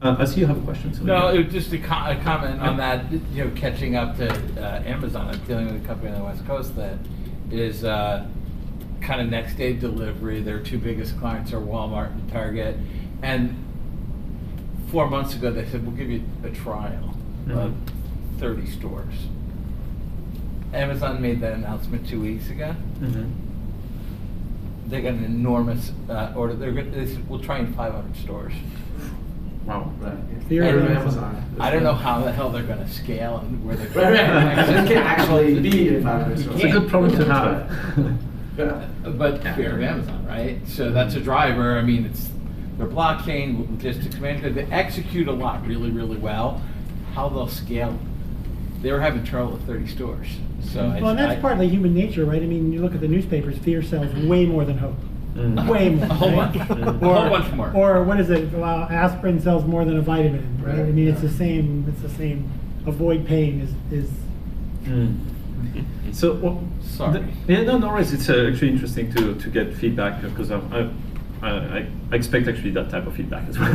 I see you have a question. So no, it was just a comment on that. Catching up to Amazon. I'm dealing with a company on the West Coast that is kind of next day delivery. Their two biggest clients are Walmart and Target. And 4 months ago, they said, we'll give you a trial of 30 stores. Amazon made that announcement 2 weeks ago. They got an enormous order. They said, we'll try in 500 stores. Wow. Right. Fear of Amazon. I don't know how the hell they're going to scale and where they're Right. It can actually be in 500 stores. It's a good problem to have. But fear of Amazon, right? So that's a driver. I mean, it's their blockchain, logistics management. They execute a lot really, really well. How they'll scale, they were having trouble with 30 stores. So and that's partly human nature, right? I mean, you look at the newspapers, fear sells way more than hope. Way more. A whole right? bunch. A whole bunch more. Or what is it? Well, aspirin sells more than a vitamin, right? Right. I mean, it's the same. It's the same. Avoid pain is. So, Sorry. No worries. It's actually interesting to get feedback because I expect actually that type of feedback as well.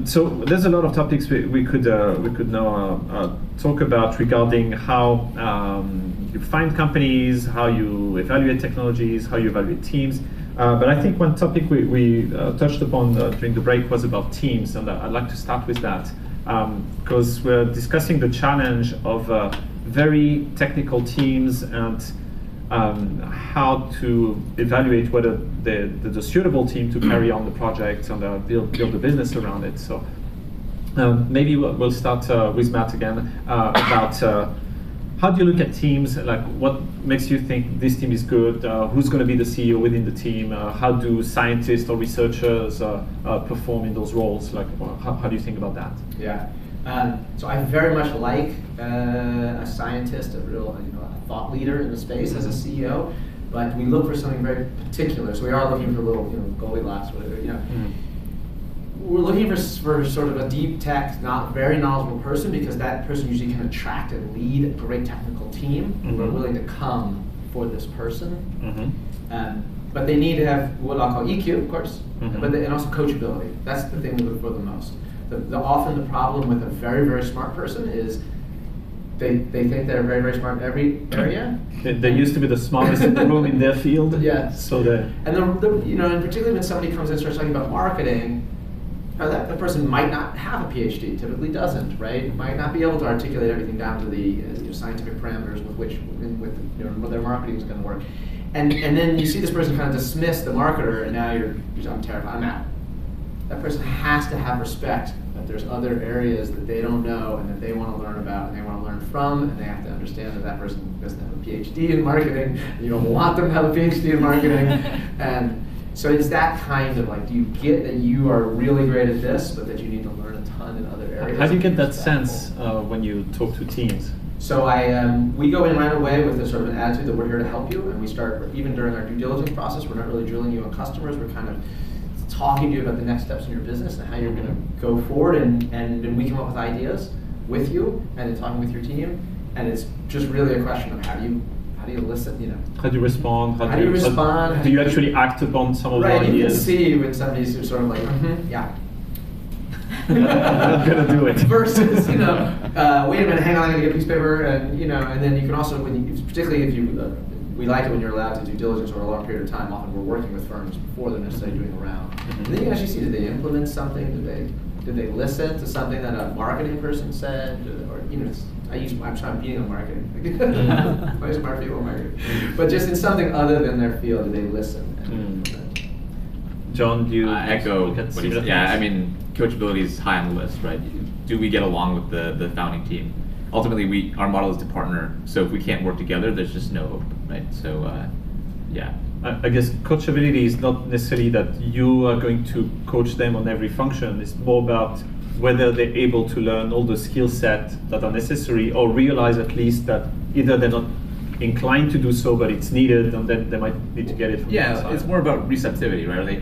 So there's a lot of topics we could now talk about regarding how you find companies, how you evaluate technologies, how you evaluate teams. But I think one topic we touched upon during the break was about teams, and I'd like to start with that because we're discussing the challenge of very technical teams and how to evaluate whether they're the suitable team to carry on the project and build a business around it. So maybe we'll start with Matt again about how do you look at teams? Like, what makes you think this team is good? Who's going to be the CEO within the team? How do scientists or researchers perform in those roles? Like, how do you think about that? Yeah. So I very much like a scientist, a real a thought leader in the space as a CEO, but we look for something very particular. So we are looking for little Goldilocks, whatever. We're looking for sort of a deep tech, not very knowledgeable person, because that person usually can attract and lead a great technical team who are willing to come for this person. But they need to have what I'll call EQ, of course, and also coachability. That's the thing we look for the most. Often the problem with a very, very smart person is they think they're very, very smart in every area. They used to be the smartest in the room in their field. Yeah. So and and particularly when somebody comes in and starts talking about marketing, that person might not have a PhD, typically doesn't, right? Might not be able to articulate everything down to the scientific parameters with which their marketing is going to work. And then you see this person kind of dismiss the marketer, and now I'm terrified, I'm out. That person has to have respect that there's other areas that they don't know and that they want to learn about and they want to learn from, and they have to understand that person doesn't have a PhD in marketing. You don't want them to have a PhD in marketing. And so it's that kind of do you get that you are really great at this, but that you need to learn a ton in other areas? How do you get that sense when you talk to teams? So we go in right away with a sort of an attitude that we're here to help you, and we start, even during our due diligence process, we're not really drilling you on customers, we're kind of talking to you about the next steps in your business and how you're going to go forward, and then we come up with ideas with you, and then talking with your team, and it's just really a question of how do you listen, How do you respond? How do you respond? Do you actually act upon some of the ideas? Right, you can see when somebody's sort of yeah. I'm not gonna do it. Versus, wait a minute, hang on, I'm gonna get a piece of paper, and then you can also, particularly if you, we like it when you're allowed to do diligence over a long period of time. Often we're working with firms before they're necessarily doing a round. And then you can actually see, did they implement something? Did they listen to something that a marketing person said? Or I'm being on marketing. My smart people on marketing. But just in something other than their field, do they listen? John, do you echo what you said? Yeah, I mean, coachability is high on the list, right? Do we get along with the founding team? Ultimately, our model is to partner. So if we can't work together, there's just no hope, right? So, yeah. I guess coachability is not necessarily that you are going to coach them on every function. It's more about whether they're able to learn all the skill set that are necessary, or realize at least that either they're not inclined to do so, but it's needed, and then they might need to get it from the outside. It's more about receptivity, right? Are they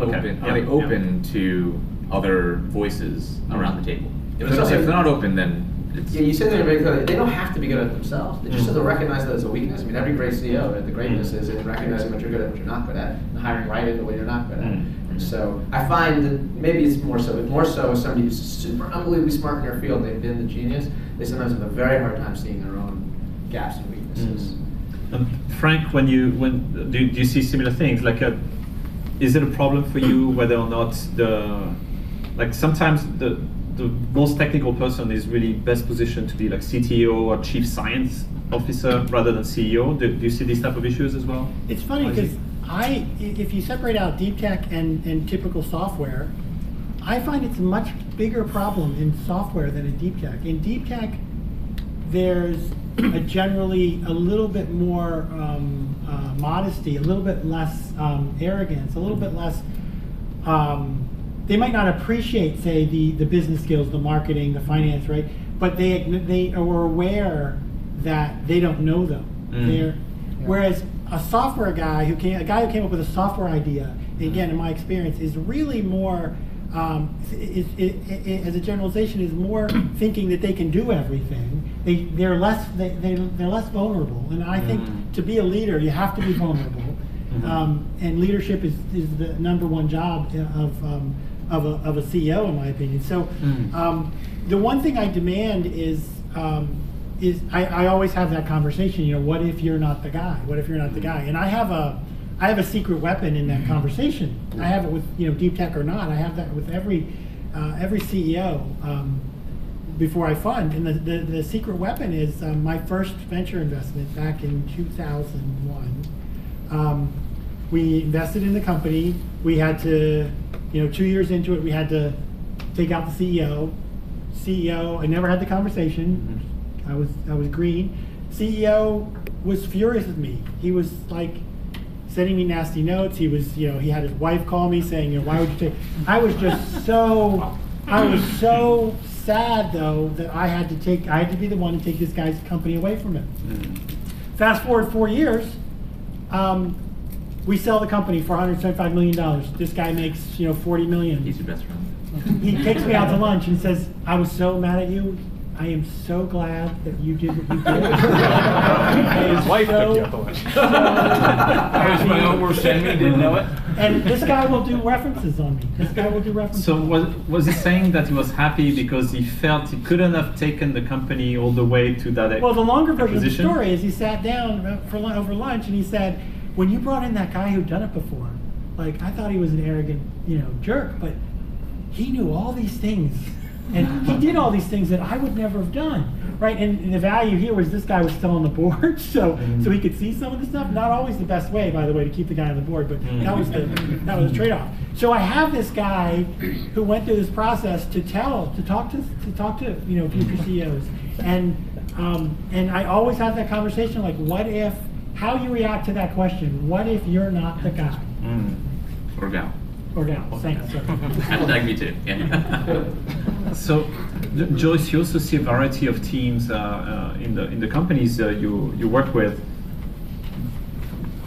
open to other voices around the table? If they're not open, then you said that very clearly. They don't have to be good at it themselves. They just have to recognize that as a weakness. I mean, every great CEO, the greatness is in recognizing what you're good at, what you're not good at, and hiring right into what you're not good at. And So I find that maybe it's more so somebody who's super unbelievably smart in their field, they've been the genius, they sometimes have a very hard time seeing their own gaps and weaknesses. Frank, do you see similar things? Like, is it a problem for you whether or not sometimes the most technical person is really best positioned to be like CTO or Chief Science Officer rather than CEO? Do you see these type of issues as well? It's funny because if you separate out deep tech and typical software, I find it's a much bigger problem in software than in deep tech. In deep tech, there's generally a little bit more modesty, a little bit less arrogance, a little bit less. They might not appreciate, say, the business skills, the marketing, the finance, right? But they are aware that they don't know them. Whereas a software guy a guy who came up with a software idea, again, in my experience, is really more. As a generalization, is more thinking that they can do everything. They're less vulnerable, and I think to be a leader, you have to be vulnerable. And leadership is the number one job of a CEO, in my opinion. So the one thing I demand is I always have that conversation. You know, what if you're not the guy? What if you're not the guy? And I have a secret weapon in that conversation. I have it with deep tech or not. I have that with every CEO before I fund. And the secret weapon is my first venture investment back in 2001. We invested in the company. We had to, 2 years into it, we had to take out the CEO. I never had the conversation. I was green. CEO was furious with me. He was like sending me nasty notes. He was, he had his wife call me saying, why would you take? I was so sad though that I had to be the one to take this guy's company away from him. Fast forward 4 years, we sell the company for $175 million. This guy makes, $40 million. He's your best friend. He takes me out to lunch and says, I was so mad at you. I am so glad that you did what you did. His wife took you out to lunch. I was my own worst enemy, didn't know it. And this guy will do references on me. So was he saying that he was happy because he felt he couldn't have taken the company all the way to that Well, the longer version of the acquisition? story is he sat down over lunch and he said, when you brought in that guy who'd done it before, like I thought he was an arrogant, jerk, but he knew all these things. And he did all these things that I would never have done, right? And the value here was this guy was still on the board, so he could see some of the stuff. Not always the best way, by the way, to keep the guy on the board, but that was the trade-off. So I have this guy who went through this process to talk to future CEOs, and I always have that conversation like, what if? How you react to that question? What if you're not the guy? Or gal. Or gal. Thanks. Hashtag me too. Yeah. So, Joyce, you also see a variety of teams in the companies you work with.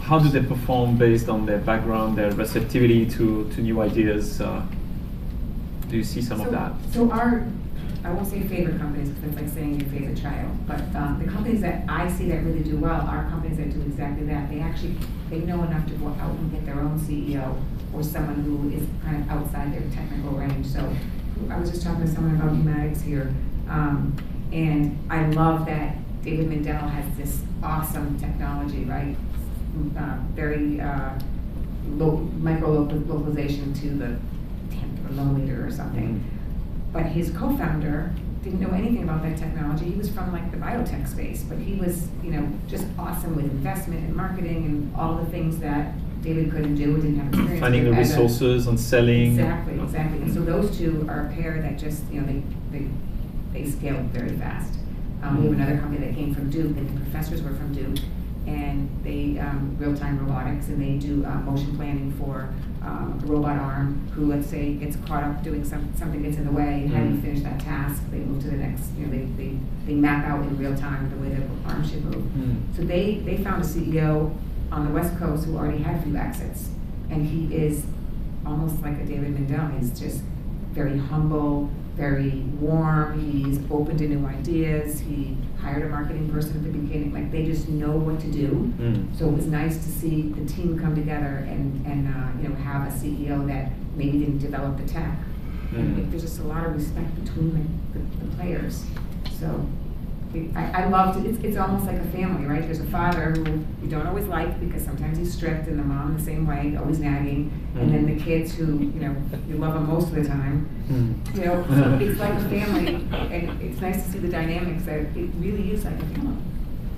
How do they perform based on their background, their receptivity to new ideas? Do you see some of that? So I won't say favorite companies because it's like saying your favorite child, but the companies that I see that really do well are companies that do exactly that. They know enough to go out and get their own CEO or someone who is kind of outside their technical range. So I was just talking to someone about pneumatics here, and I love that David Mindell has this awesome technology, right? Very micro-localization to the 10th or milliliter or something. But his co-founder didn't know anything about that technology. He was from like the biotech space, but he was, just awesome with investment and marketing and all the things that David couldn't do and didn't have experience Finding the resources and selling. Exactly. And so those two are a pair that just, they scaled very fast. We have another company that came from Duke, and the professors were from Duke, and they real-time robotics, and they do motion planning for a robot arm who, let's say, gets caught up doing something gets in the way. How do you finish that task? They move to the next. They map out in real time the way the arm should move. So they found a CEO on the West Coast who already had a few exits, and he is almost like a David Mindell. He's just very humble, very warm. He's open to new ideas. He hired a marketing person at the beginning. Like, they just know what to do. So it was nice to see the team come together and you know, have a CEO that maybe didn't develop the tech. And there's just a lot of respect between the players. So I loved it. It's almost like a family, right? There's a father who you don't always like because sometimes he's strict, and the mom the same way, always nagging. And then the kids who, you know, you love them most of the time. You know, so it's like a family, and it's nice to see the dynamics that it really is like a family.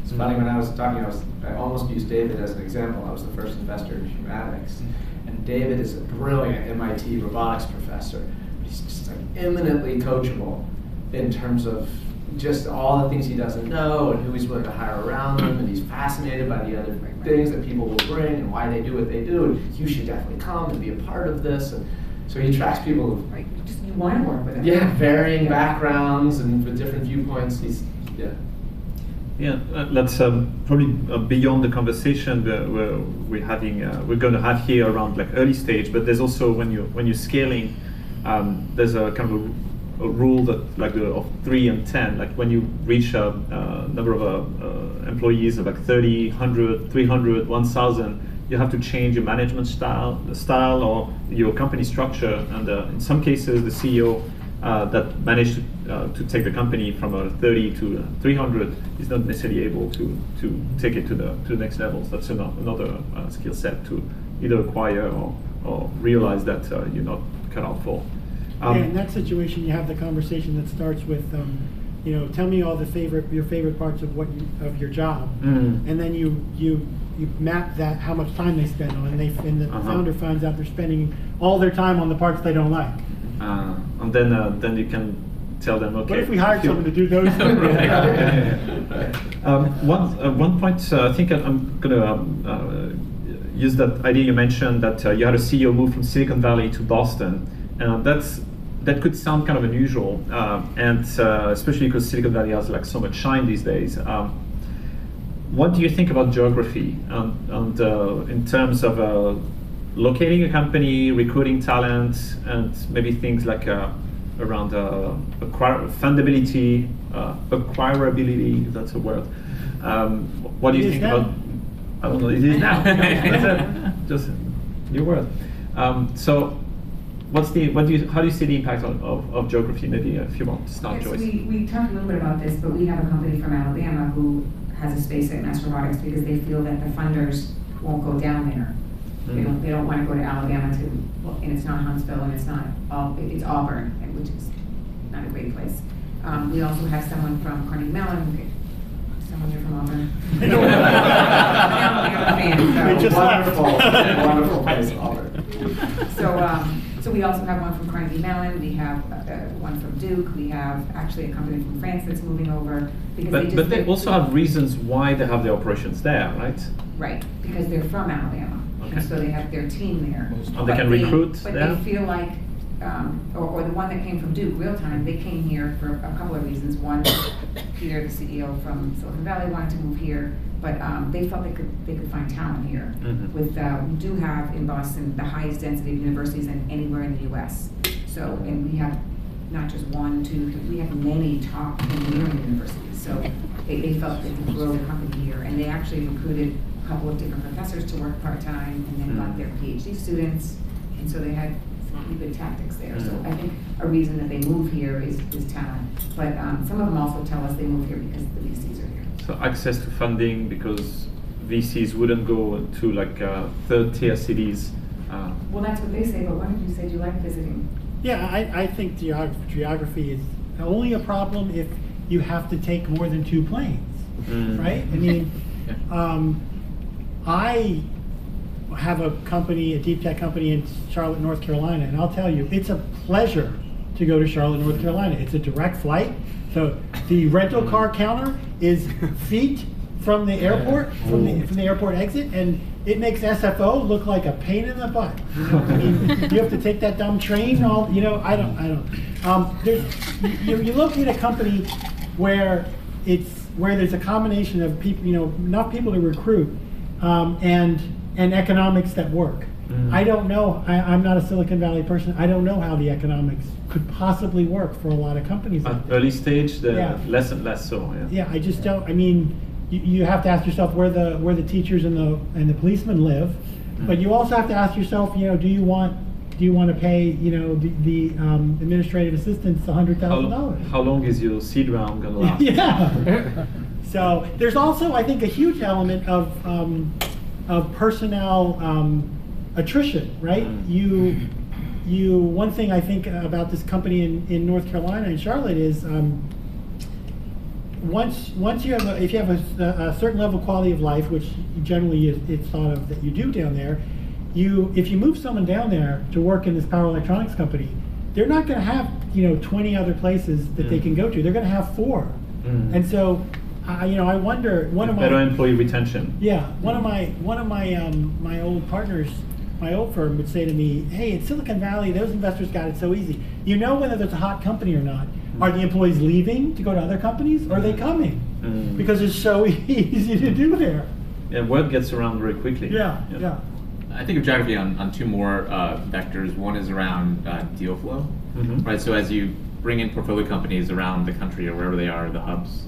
It's funny, when I was talking, I almost used David as an example. I was the first investor in Humatics. And David is a brilliant MIT robotics professor. He's just like eminently coachable in terms of just all the things he doesn't know and who he's willing to hire around him, and he's fascinated by the other things that people will bring and why they do what they do, and you should definitely come and be a part of this. And so he attracts people who, Right, you want to work with him. yeah, varying backgrounds and with different viewpoints. Yeah, let's probably beyond the conversation we're having, we're going to have here around like early stage, but there's also when you're scaling, there's a kind of a rule that like of 3 and 10. Like when you reach a number of employees of like 30, 100, 300, 1,000, you have to change your management style or your company structure. And in some cases, the CEO that managed to take the company from a 30 to 300 is not necessarily able to take it to the next levels. That's another skill set to either acquire or realize that you're not cut out for. In that situation, you have the conversation that starts with, you know, tell me all your favorite parts of your job, and then you map that how much time they spend on, and the founder finds out they're spending all their time on the parts they don't like. And then you can tell them, okay. What if we hired someone to do those things? One point, I think I'm going to use that idea you mentioned that you had a CEO move from Silicon Valley to Boston. That could sound kind of unusual, and especially because Silicon Valley has like so much shine these days. What do you think about geography and in terms of locating a company, recruiting talent, and maybe things like around fundability, acquirability, if that's a word. What do you think about? I don't know. It is now. Just a new word. So. How do you see the impact of geography? Maybe if you want to start, Joyce. We talked a little bit about this, but we have a company from Alabama who has a space at MassRobotics because they feel that the funders won't go down there. They don't want to go to Alabama and it's not Huntsville, and it's Auburn, which is not a great place. We also have someone from Carnegie Mellon. Someone here from Auburn. We just left. Wonderful place, Auburn. So we also have one from Carnegie Mellon. We have one from Duke. We have actually a company from France that's moving over because but they also have reasons why they have their operations there, right? Right, because they're from Alabama, and so they have their team there. And they can recruit but there? They feel like, or the one that came from Duke, real time, they came here for a couple of reasons. One, Peter, the CEO from Silicon Valley, wanted to move here, but they felt they could find talent here. With we do have in Boston the highest density of universities than anywhere in the U.S. So, and we have not just 1, 2, 3, we have many top engineering universities. So they felt they could grow the company here, and they actually recruited a couple of different professors to work part-time, and then got their PhD students, and so they had some good tactics there. So I think a reason that they move here is talent, but some of them also tell us they move here because the VCs are here. So access to funding, because VCs wouldn't go to like third-tier cities. Well, that's what they say, but why don't you say you like visiting? Yeah, I think geography is only a problem if you have to take more than 2 planes, right? I mean, I have a company, a deep tech company in Charlotte, North Carolina, and I'll tell you, it's a pleasure to go to Charlotte, North Carolina. It's a direct flight. So the rental car counter is feet from the airport, from the airport exit, and it makes SFO look like a pain in the butt. You know? I mean, you have to take that dumb train. I don't. You look at a company where there's a combination of people, enough people to recruit, and economics that work. I don't know. I'm not a Silicon Valley person. I don't know how the economics could possibly work for a lot of companies. At out there. early stage, Yeah. less and less so. Yeah. Yeah, I just don't. I mean, you have to ask yourself where the teachers and the policemen live, but you also have to ask yourself, do you want to pay the administrative assistants $100,000? How long is your seed round gonna last? Yeah. So there's also, I think, a huge element of personnel attrition, right? One thing I think about this company in North Carolina, in Charlotte, is once you have if you have a certain level of quality of life, which generally it's thought of that you do down there, if you move someone down there to work in this power electronics company, they're not going to have 20 other places that they can go to. They're going to have 4, and so I wonder. Better employee retention. Yeah, one of my old partners, my old firm would say to me, "Hey, in Silicon Valley, those investors got it so easy. You know whether there's a hot company or not. Are the employees leaving to go to other companies, or are they coming? Because it's so easy to do there." Yeah, word gets around very quickly. Yeah. I think of geography on 2 more vectors. One is around deal flow, right? So as you bring in portfolio companies around the country or wherever they are, the hubs,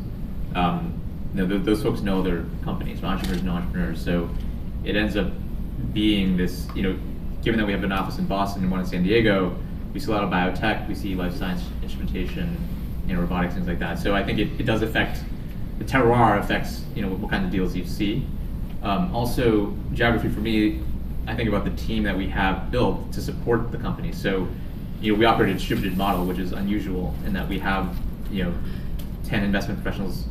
those folks know their companies. Entrepreneurs know entrepreneurs. So it ends up being this, given that we have an office in Boston and one in San Diego, we see a lot of biotech, we see life science instrumentation, robotics, things like that. So I think it does affect, the terroir affects, what kind of deals you see. Also, geography for me, I think about the team that we have built to support the company. So, we operate a distributed model, which is unusual in that we have, 10 investment professionals,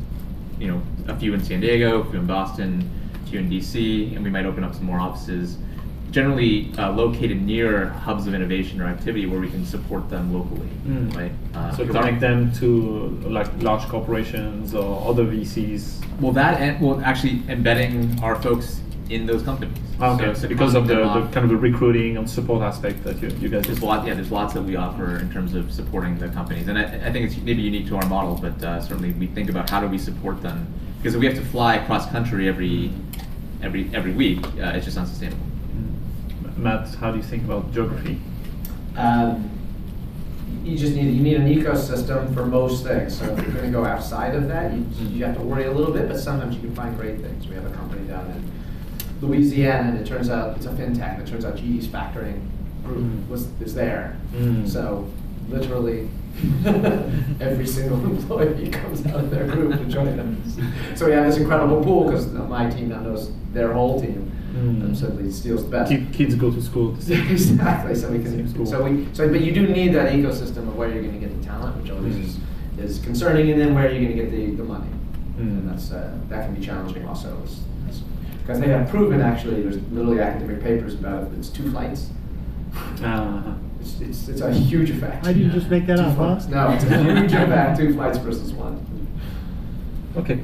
a few in San Diego, a few in Boston, a few in DC, and we might open up some more offices, generally located near hubs of innovation or activity where we can support them locally, right? So connect them to large corporations or other VCs. Well, actually embedding our folks in those companies. Okay, so because of the kind of the recruiting and support aspect that you guys. There's lots that we offer in terms of supporting the companies, and I think it's maybe unique to our model, but certainly we think about how do we support them, because if we have to fly across country every week, it's just unsustainable. Matt, how do you think about geography? You need an ecosystem for most things. So if you're going to go outside of that, you have to worry a little bit, but sometimes you can find great things. We have a company down in Louisiana, and it turns out it's a fintech, and it turns out GE's factoring group is there. So literally every single employee comes out of their group to join them. So we have this incredible pool because my team now knows their whole team. And simply steals the best. Kids go to school. Exactly. So we can. But you do need that ecosystem of where you're going to get the talent, which always is concerning, and then where you're going to get the money. And that can be challenging also, because they have proven actually. There's literally academic papers about it. It's 2 flights. It's a huge effect. I didn't just make that up, huh? No, it's a huge effect. 2 flights versus 1. Okay,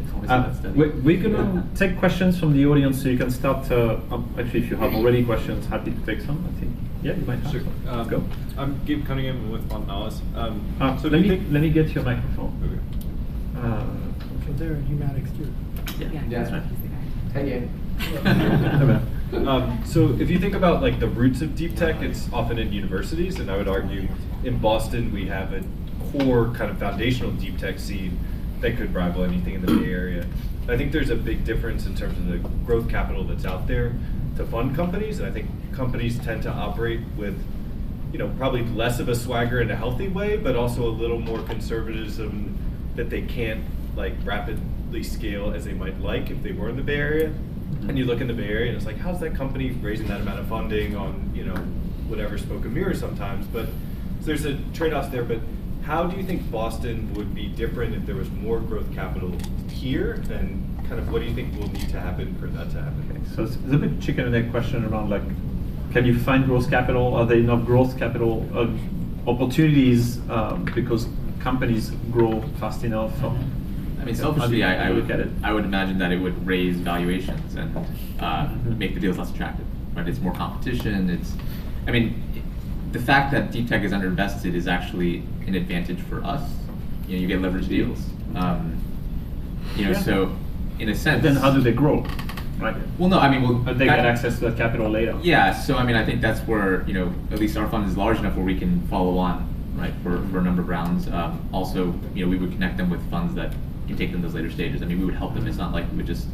we're going to take questions from the audience, so you can start, actually if you have already questions, happy to take some, I think. Yeah, you might have some. Let's go. I'm Gabe Cunningham with Fontanales. So let me get your microphone. Okay. So they're in humanics too. Yeah, that's right. Hey, Gabe. So if you think about like the roots of deep tech, it's often in universities, and I would argue in Boston we have a core kind of foundational deep tech scene that could rival anything in the Bay Area. I think there's a big difference in terms of the growth capital that's out there to fund companies, and I think companies tend to operate with, probably less of a swagger in a healthy way, but also a little more conservatism that they can't like rapidly scale as they might like if they were in the Bay Area. And you look in the Bay Area and it's like, how's that company raising that amount of funding on, whatever smoke and mirrors sometimes, but so there's a trade-off there, but how do you think Boston would be different if there was more growth capital here, and kind of what do you think will need to happen for that to happen? Okay, so it's a bit chicken and egg question around like, can you find growth capital? Are there enough growth capital opportunities because companies grow fast enough? I mean, selfishly, I would imagine that it would raise valuations and make the deals less attractive. Right? It's more competition. The fact that deep tech is underinvested is actually an advantage for us. You get leveraged deals. So in a sense. Then how do they grow? right? Well, no, I mean, But they get access to that capital later. Yeah, so I mean, I think that's where, at least our fund is large enough where we can follow on, right, for a number of rounds. Also, we would connect them with funds that can take them to those later stages. I mean, we would help them. It's not like we would just,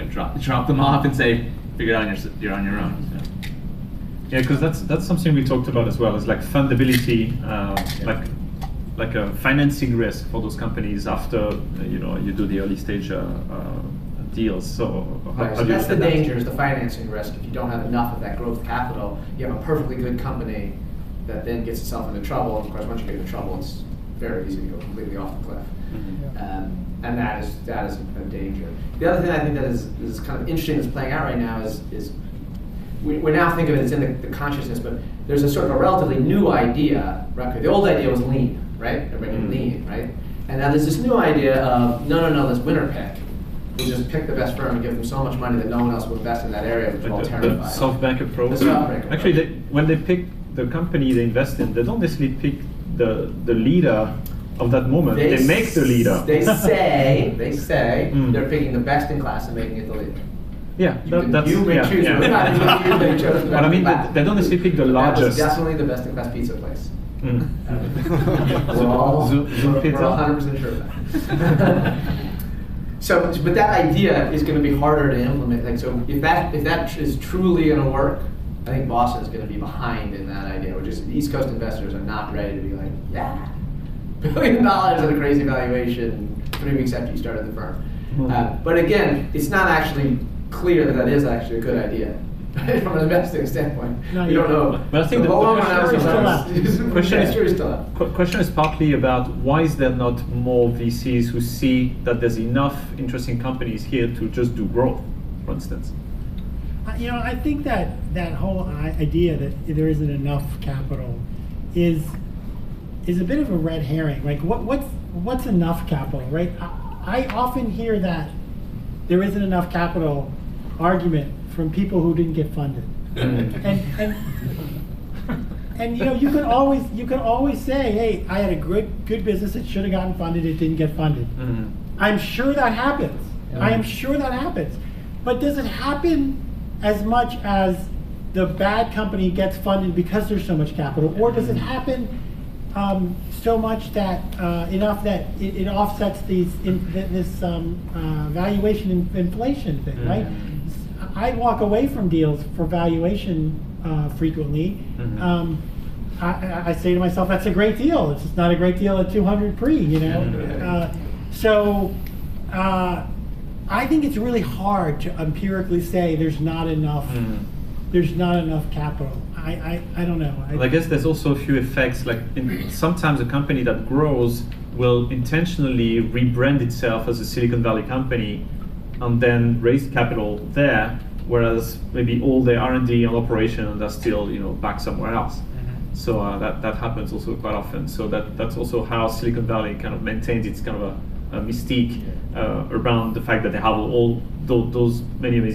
drop them off and say, figure it out you're on your own. So. Yeah, because that's something we talked about as well. Is like fundability, like a financing risk for those companies after you do the early stage deals. So Right, so that's the danger, is the financing risk. If you don't have enough of that growth capital, you have a perfectly good company that then gets itself into trouble. And of course, once you get into trouble, it's very easy to go completely off the cliff. And that is a danger. The other thing I think that is kind of interesting that's playing out right now is we now think of it as in the consciousness, but there's a sort of a relatively new idea. Right? The old idea was lean, right? Everybody did lean, right? And now there's this new idea of no, let's winner pick. We'll just pick the best firm and give them so much money that no one else will invest in that area, which we're all terrified. The SoftBank approach. The SoftBank approach. Actually, when they pick the company they invest in, they don't necessarily pick the leader of that moment. They make the leader. They say they're picking the best in class and making it the leader. Yeah, that's you may choose. yeah. But I mean, they don't necessarily pick the largest. That was definitely the best in class pizza place. Zoom We're Pizza? 100% sure of that. So, but that idea is going to be harder to implement. Like, so if that is truly going to work, I think Boston is going to be behind in that idea. Which is East Coast investors are not ready to be like, yeah, $1 billion at a crazy valuation 3 weeks after you started the firm. But again, it's not actually clear that is actually a good idea. Right? From an investing standpoint, you don't know. But I think the question is partly about why is there not more VCs who see that there's enough interesting companies here to just do growth, for instance? I think that whole idea that there isn't enough capital is a bit of a red herring. Like, what's enough capital, right? I often hear that there isn't enough capital argument from people who didn't get funded, and you can always say, hey, I had a good business that should have gotten funded, it didn't get funded. I'm sure that happens. I am sure that happens. But does it happen as much as the bad company gets funded because there's so much capital, or does it happen so much that enough that it offsets this valuation inflation thing, right? I walk away from deals for valuation frequently. I say to myself, that's a great deal. It's just not a great deal at 200 pre, So I think it's really hard to empirically say there's not enough. There's not enough capital. I don't know. Well, I guess there's also a few effects. Like sometimes a company that grows will intentionally rebrand itself as a Silicon Valley company, and then raise capital there, whereas maybe all their R&D and operations are still back somewhere else. So that happens also quite often. So that's also how Silicon Valley kind of maintains its kind of a mystique around the fact that they have all those many amazing